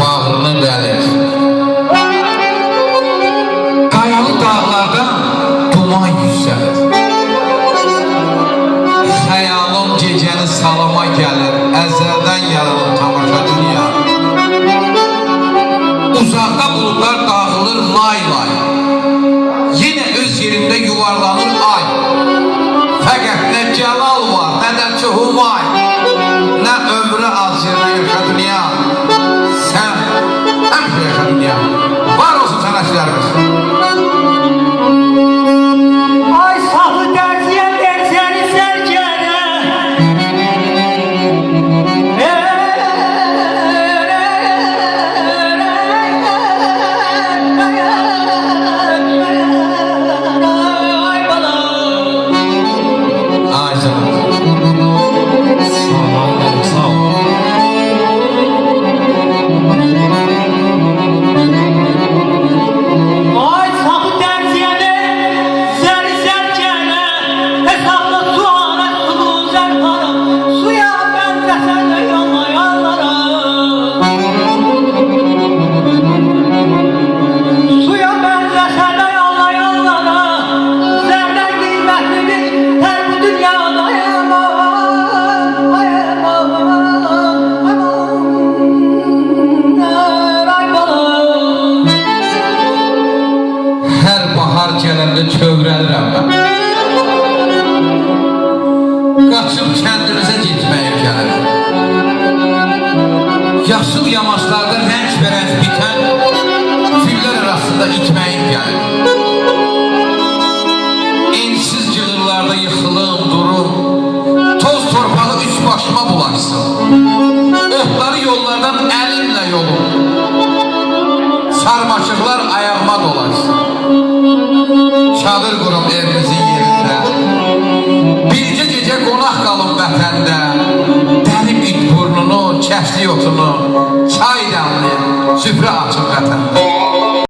bağrını dəlir. Qayalı dağlardan duman yüksəlir. Xəyalım gecəni salama gəlir, əzəldən yaranır tamaşa dünya. Uzaqda bulutlar dağılır lay lay, yenə öz yerində yuvarlanır ay. Fəqət nə cəlal var, nə də çuhumay, nə ömrü az yerdə yaşa dünya. Sən həmişə yaşa dünya. Var olsun sənə işlərimiz. Ay safı dərziyə versəni sərkənə. Ay bala. Ay canım. Sağ ol. Ay safı dərziyə versəni sərkənə. Hesabla su ana sulu zərxana. Suya bənzəsən də yanlayanlara. Suya bənzəsən də yanlayanlara. Zərdən qiymətlidir hər bu dünyada. Ay aman, ay aman, ay balam. Hər bahar gələndə kövrəlirəm mən. Qaçıb kəndimizə getməyə gəlir. Yaşıl yamaçlarda rənk-bərəng bitən güllər arasında itməyim gəlir. Ensiz cığırlarda yıxılım, durum, toz torpağı üç başıma bulaşsın. Otları yollardan əlimlə yolum, sarmaşıqlar ayağıma dolaşsın. Çadır qurum evimizin yerində, bircə gecə qonaq qalım vətəndə. Dərim it burnunu, kəşli otunu, çay damlayım, süfrə açım vətəndə.